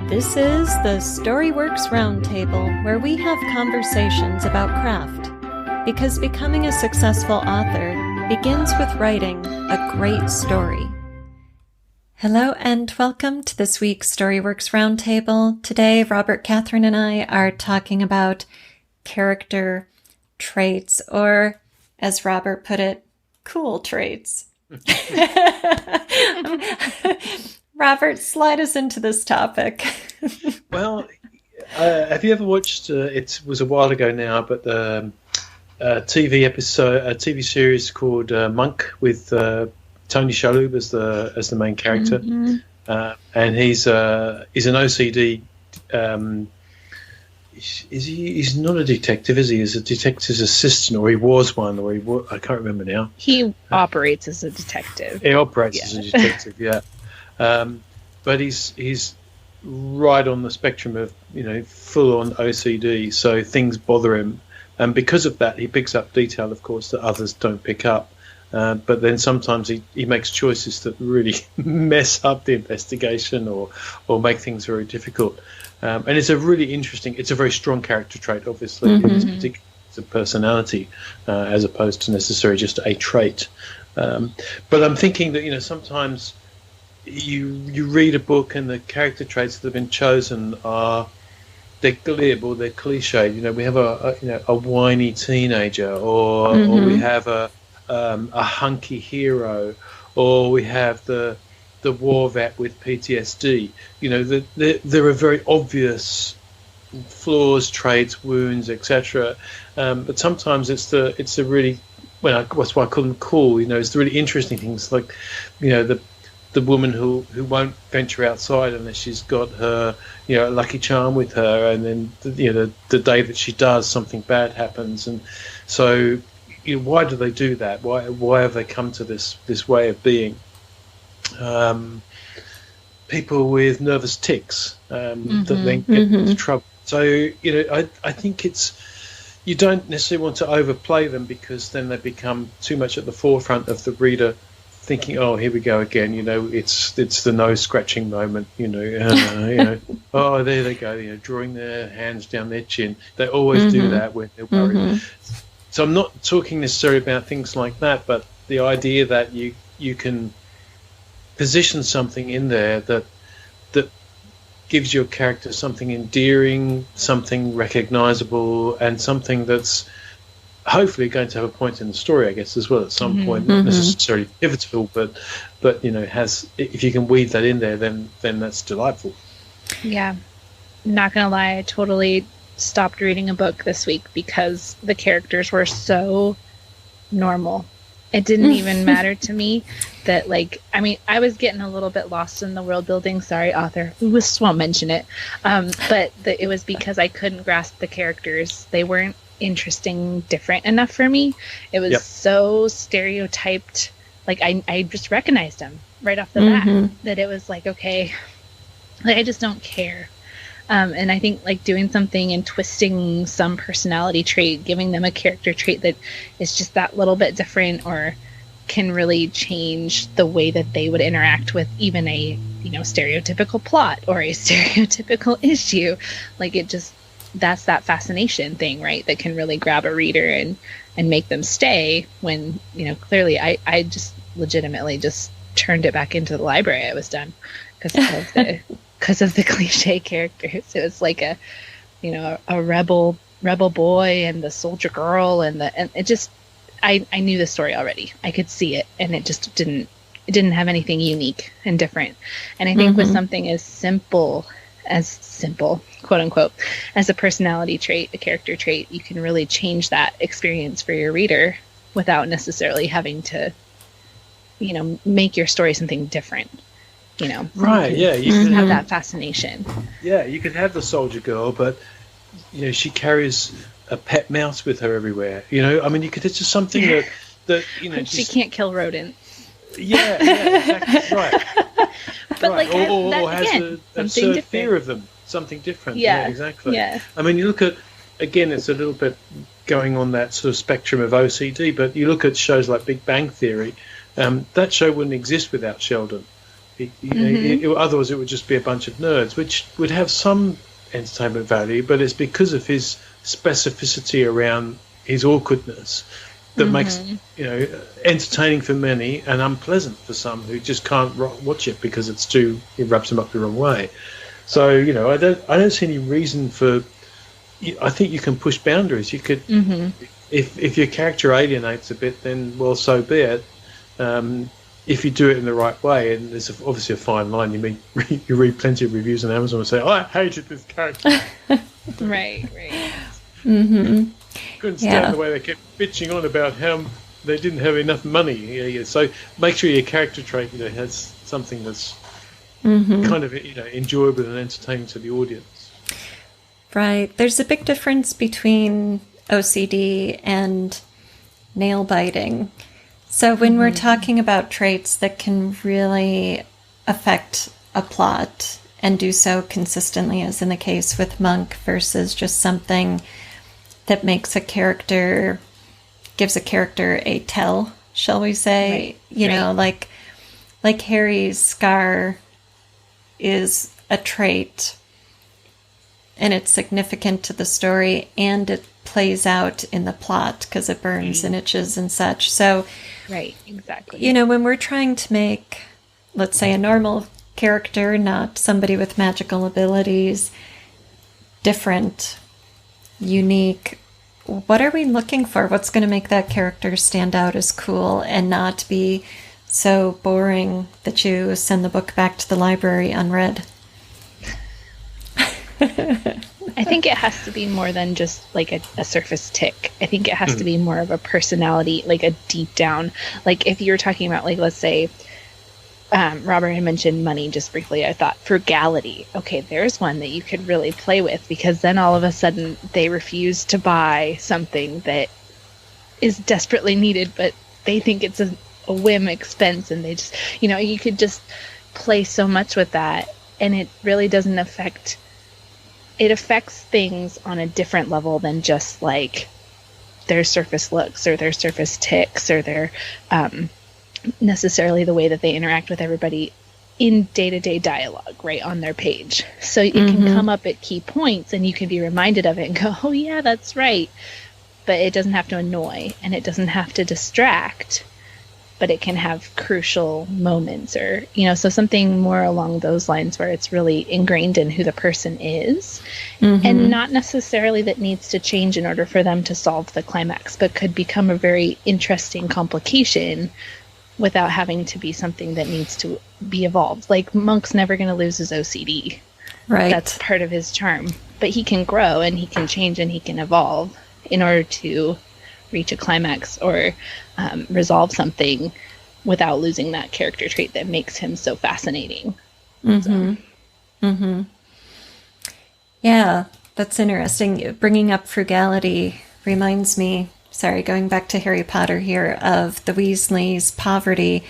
This is the Storyworks Roundtable, where we have conversations about craft. Because becoming a successful author begins with writing a great story. Hello and welcome to this week's Storyworks Roundtable. Today, Robert, Kathryn, and I are talking about character traits, or, as Robert put it, cool traits. Robert, slide us into this topic. Well, have you ever watched, it was a while ago now, but the TV series called Monk with Tony Shalhoub as the main character, and he's an OCD. He's not a detective, is he? He's a detective's assistant, or he was one, I can't remember now. He operates as a detective. He operates as a detective, yeah. But he's right on the spectrum of full on OCD, so things bother him, and because of that, he picks up detail, of course, that others don't pick up. But then sometimes he makes choices that really mess up the investigation or make things very difficult. And it's a really interesting, it's a very strong character trait, obviously, in this particular personality, as opposed to necessarily just a trait. But I'm thinking that, sometimes you read a book and the character traits that have been chosen they're glib or they're cliched. We have a whiny teenager, or we have a hunky hero, or we have the war vet with PTSD. There are very obvious flaws, traits, wounds, etc. But sometimes it's the really, that's why I call them cool. It's the really interesting things, like the woman who won't venture outside unless she's got her lucky charm with her, and then the day that she does, something bad happens. And so why do they do that? Why have they come to this way of being? People with nervous tics that then get into trouble. So I think you don't necessarily want to overplay them, because then they become too much at the forefront of the reader, thinking, oh, here we go again. It's the nose scratching moment. Oh, there they go. Drawing their hands down their chin. They always do that when they're worried. So I'm not talking necessarily about things like that, but the idea that you can position something in there that gives your character something endearing, something recognizable, and something that's hopefully going to have a point in the story, I guess, as well at some point, not necessarily pivotal, but has, if you can weave that in there, then that's delightful. Yeah, not gonna lie, I totally stopped reading a book this week because the characters were so normal. It didn't even matter to me that, I was getting a little bit lost in the world building. Sorry, author. We just won't mention it. But it was because I couldn't grasp the characters. They weren't interesting, different enough for me. It was so stereotyped. I just recognized them right off the bat, that it was okay, I just don't care. And I think doing something and twisting some personality trait, giving them a character trait that is just that little bit different, or can really change the way that they would interact with even a stereotypical plot or a stereotypical issue. That's that fascination thing, right? That can really grab a reader and make them stay when, clearly I just legitimately just turned it back into the library. I was done because of the cliche characters. It was a rebel boy and the soldier girl, and it just, I knew the story already. I could see it, and it just didn't have anything unique and different. And I think with something as simple, quote unquote, as a personality trait, a character trait, you can really change that experience for your reader without necessarily having to, make your story something different. Right, yeah. You can have that fascination. Yeah, you could have the soldier girl, but, she carries a pet mouse with her everywhere. It's just something that she can't kill rodents. Yeah, exactly, right. But right. Or has again, a absurd fear of them, something different. Yeah, exactly. Yeah. You look at, again, it's a little bit going on that sort of spectrum of OCD, but you look at shows like Big Bang Theory, that show wouldn't exist without Sheldon. Otherwise, it would just be a bunch of nerds, which would have some entertainment value, but it's because of his specificity around his awkwardness that makes entertaining for many and unpleasant for some who just can't watch it because it rubs them up the wrong way. So I don't see any reason for. I think you can push boundaries. You could, if your character alienates a bit, then well, so be it. If you do it in the right way, and there's obviously a fine line. You read plenty of reviews on Amazon and say, "I hated this character." Right. Couldn't stand the way they kept bitching on about how they didn't have enough money. So make sure your character trait, has something that's kind of, enjoyable and entertaining to the audience. Right. There's a big difference between OCD and nail biting. So when we're talking about traits that can really affect a plot and do so consistently, as in the case with Monk, versus just something that makes gives a character a tell, shall we say? Right. Like Harry's scar is a trait, and it's significant to the story, and it plays out in the plot because it burns and itches and such. So, right, exactly. When we're trying to make, let's say, a normal character, not somebody with magical abilities, different, unique, what are we looking for? What's going to make that character stand out as cool and not be so boring that you send the book back to the library unread? I think it has to be more than just like a surface tick. I think it has to be more of a personality, like a deep down. Like if you're talking about, like, let's say, Robert had mentioned money just briefly. I thought frugality. Okay, there's one that you could really play with, because then all of a sudden they refuse to buy something that is desperately needed, but they think it's a whim expense, and they just, you could just play so much with that, and it really doesn't affect. It affects things on a different level than just like their surface looks or their surface ticks or their necessarily the way that they interact with everybody in day-to-day dialogue right on their page. So it can come up at key points and you can be reminded of it and go, oh yeah, that's right. But it doesn't have to annoy and it doesn't have to distract, but it can have crucial moments or, so something more along those lines where it's really ingrained in who the person is and not necessarily that needs to change in order for them to solve the climax, but could become a very interesting complication without having to be something that needs to be evolved. Like Monk's never going to lose his OCD. Right. That's part of his charm, but he can grow and he can change and he can evolve in order to reach a climax or resolve something without losing that character trait that makes him so fascinating. Yeah, that's interesting. Bringing up frugality reminds me, going back to Harry Potter here, of the Weasleys' poverty.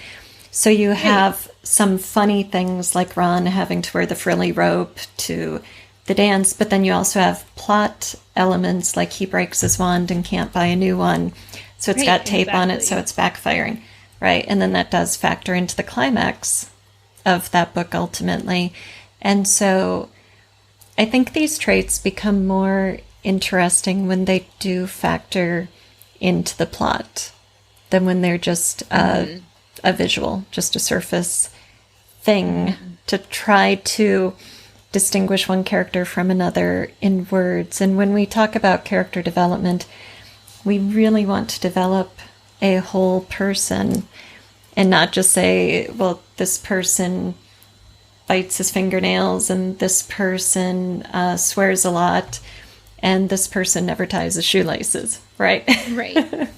So you have some funny things like Ron having to wear the frilly robe to the dance, but then you also have plot elements like he breaks his wand and can't buy a new one. So it's got tape on it, so it's backfiring. Right. And then that does factor into the climax of that book ultimately. And so I think these traits become more interesting when they do factor into the plot than when they're just a visual, just a surface thing to try to distinguish one character from another in words. And when we talk about character development, we really want to develop a whole person and not just say, well, this person bites his fingernails and this person swears a lot and this person never ties his shoelaces, right? Right.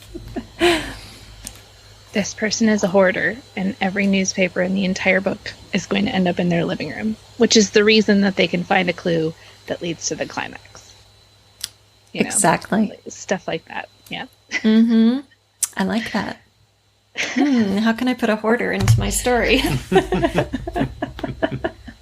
This person is a hoarder and every newspaper in the entire book is going to end up in their living room, which is the reason that they can find a clue that leads to the climax. Exactly. Stuff like that. Yeah. I like that. How can I put a hoarder into my story?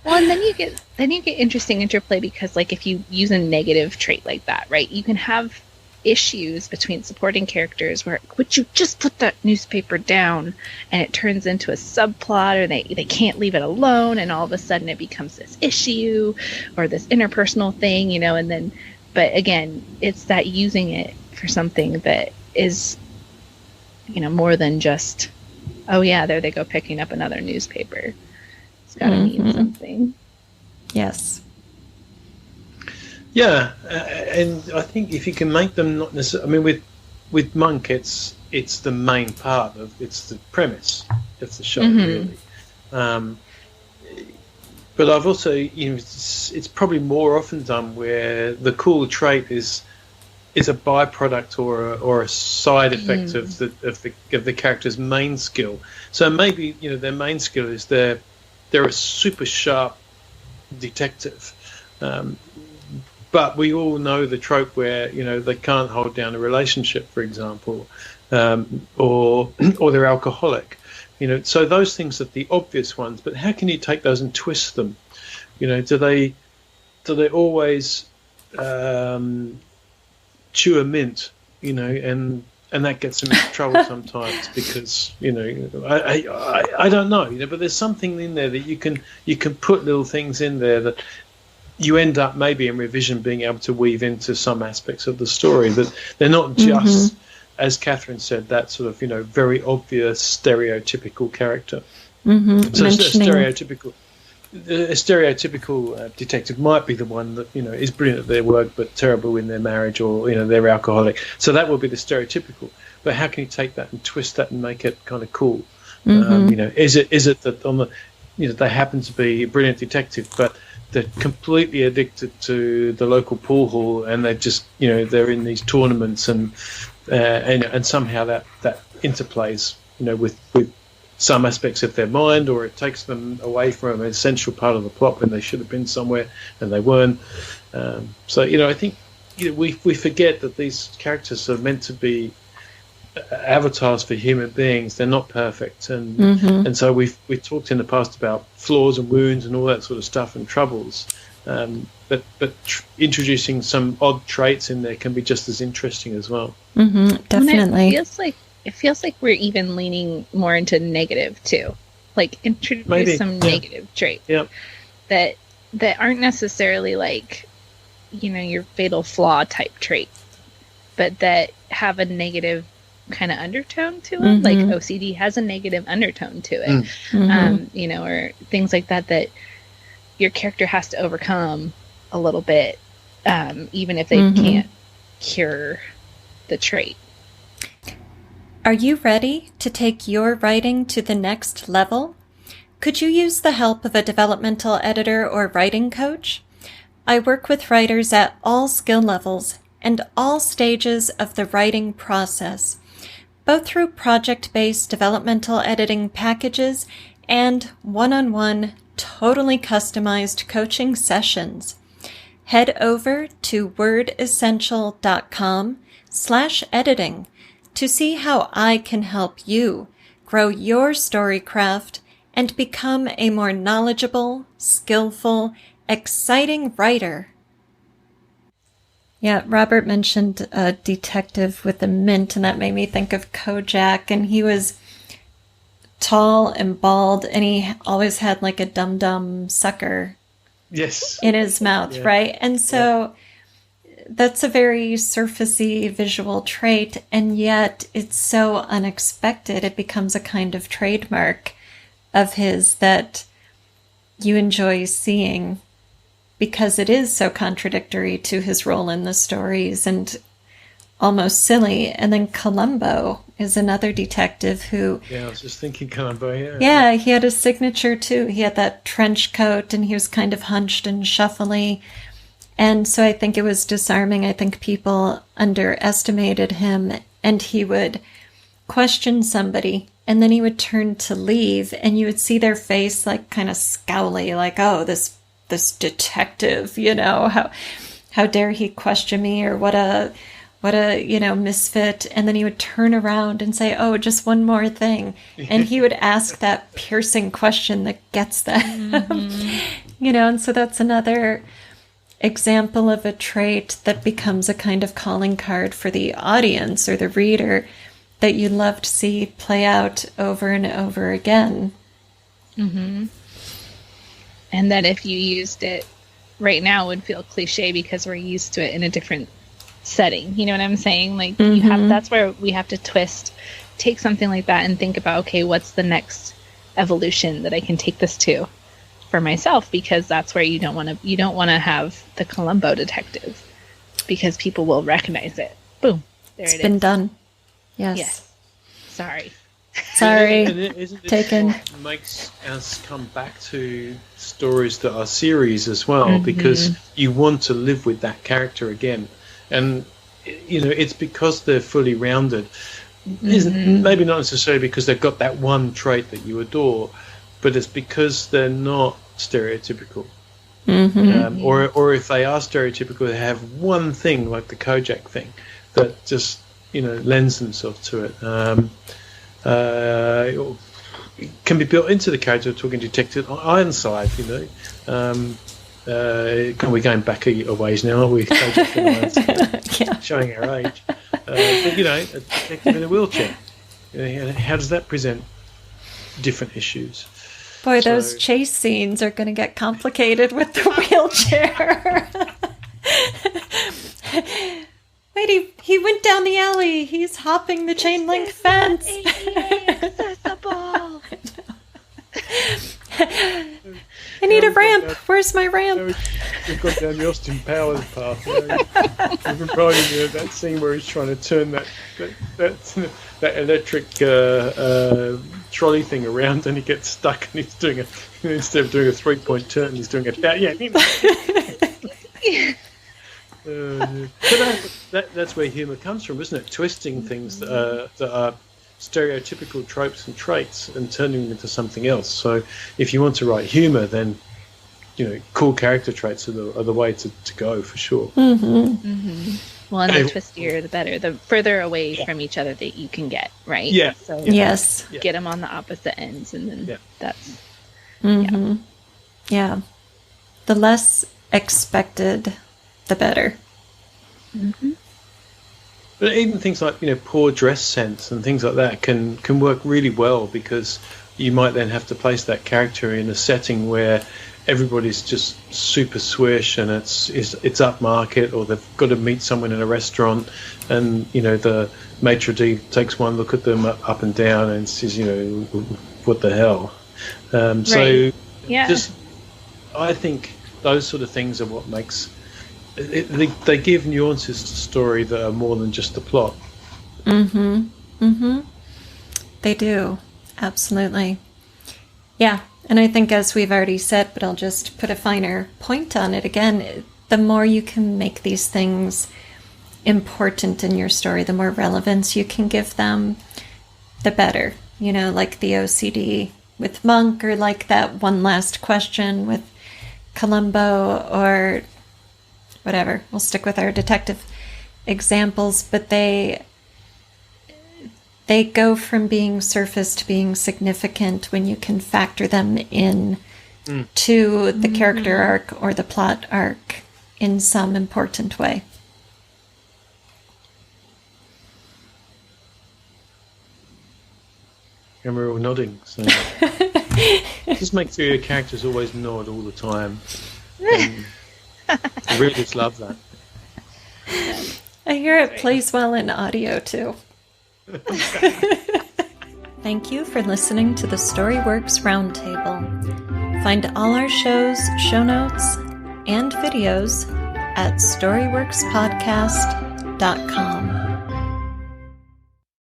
Well, and then you get interesting interplay because, like, if you use a negative trait like that, right, you can have issues between supporting characters where, would you just put that newspaper down, and it turns into a subplot, or they can't leave it alone, and all of a sudden it becomes this issue or this interpersonal thing, and then, but again, it's that using it for something that is, more than just, oh yeah, there they go picking up another newspaper. It's got to mean something. Yes. Yeah, and I think if you can make them not necessarily, I mean, with Monk, it's the main part of, it's the premise of the show, really. But I've also, it's probably more often done where the cool trait is a byproduct or a side effect of the character's main skill. So maybe their main skill is they're a super sharp detective. But we all know the trope where they can't hold down a relationship, for example, or they're alcoholic. So those things are the obvious ones. But how can you take those and twist them? Do they always chew a mint? And that gets them into trouble sometimes because I don't know. But there's something in there that you can put little things in there that you end up maybe in revision being able to weave into some aspects of the story, that they're not just, as Kathryn said, that sort of very obvious stereotypical character. So a stereotypical detective might be the one that is brilliant at their work but terrible in their marriage, or they're alcoholic. So that will be the stereotypical. But how can you take that and twist that and make it kind of cool? Is it that on the they happen to be a brilliant detective, but they're completely addicted to the local pool hall, and they just they're in these tournaments, and somehow that interplays with some aspects of their mind, or it takes them away from an essential part of the plot when they should have been somewhere and they weren't. So I think we forget that these characters are meant to be avatars for human beings. They're not perfect, and so we've talked in the past about flaws and wounds and all that sort of stuff and troubles, but introducing some odd traits in there can be just as interesting as well. Definitely. It feels like we're even leaning more into negative too, like introduce some negative traits that aren't necessarily like your fatal flaw type trait, but that have a negative kind of undertone to it. Like OCD has a negative undertone to it, or things like that your character has to overcome a little bit, even if they can't cure the trait. Are you ready to take your writing to the next level? Could you use the help of a developmental editor or writing coach? I work with writers at all skill levels and all stages of the writing process, both through project-based developmental editing packages and one-on-one, totally customized coaching sessions. Head over to wordessential.com/editing to see how I can help you grow your storycraft and become a more knowledgeable, skillful, exciting writer. Yeah, Robert mentioned a detective with a mint, and that made me think of Kojak, and he was tall and bald, and he always had like a dum-dum sucker in his mouth, right? And so that's a very surfacey visual trait, and yet it's so unexpected. It becomes a kind of trademark of his that you enjoy seeing because it is so contradictory to his role in the stories and almost silly. And then Columbo is another detective who... Yeah, I was just thinking Columbo, Yeah, he had a signature too. He had that trench coat and he was kind of hunched and shuffly. And so I think it was disarming. I think people underestimated him, and he would question somebody and then he would turn to leave and you would see their face like kind of scowly, like, oh, this detective, how dare he question me, or what a misfit. And then he would turn around and say, oh, just one more thing. And he would ask that piercing question that gets them, and so that's another example of a trait that becomes a kind of calling card for the audience or the reader that you love to see play out over and over again. Mm-hmm. And that if you used it right now would feel cliche because we're used to it in a different setting. You know what I'm saying? Like, that's where we have to take something like that and think about, okay, what's the next evolution that I can take this to for myself? Because that's where you don't want to have the Columbo detective, because people will recognize it. Boom. There it's been done. Yes. Yes. Sorry. Isn't it Taken. what makes us come back to stories that are series as well, because you want to live with that character again. And, it's because they're fully rounded. Maybe not necessarily because they've got that one trait that you adore, but it's because they're not stereotypical. Or if they are stereotypical, they have one thing, like the Kojak thing, that just, lends themselves to it. It can be built into the character of Talking Detective. Ironside, we're going back a ways now, aren't we? Yeah. Showing our age. But, a detective in a wheelchair. How does that present different issues? Boy, those chase scenes are going to get complicated with the wheelchair. Wait, he went down the alley. He's hopping the chain link fence. Accessible. I need a ramp. Where's my ramp? We've gone down the Austin Powers path. We've been riding that scene where he's trying to turn that electric trolley thing around, and he gets stuck, and he's doing instead of doing a 3-point turn, he's doing it. But that's where humour comes from, isn't it? Twisting things that are stereotypical tropes and traits and turning them into something else. So if you want to write humour, then cool character traits are the way to go, for sure. Well, and the twistier the better, the further away from each other that you can get, right? Yeah. So yes. Get them on the opposite ends, and then that's yeah. The less expected, the better. But even things like poor dress sense and things like that can work really well, because you might then have to place that character in a setting where everybody's just super swish and it's upmarket, or they've got to meet someone in a restaurant, and the maitre d' takes one look at them up and down and says, what the hell. So just I think those sort of things are what makes they give nuances to story that are more than just the plot. They do, absolutely. Yeah, and I think, as we've already said, but I'll just put a finer point on it again, the more you can make these things important in your story, the more relevance you can give them, the better. Like the OCD with Monk, or like that one last question with Columbo, or whatever. We'll stick with our detective examples, but they go from being surface to being significant when you can factor them in to the character arc or the plot arc in some important way. And we're all nodding, so just make sure your characters always nod all the time. The readers love that. I hear it plays well in audio too. Thank you for listening to the Storyworks Roundtable. Find all our shows, show notes, and videos at storyworkspodcast.com.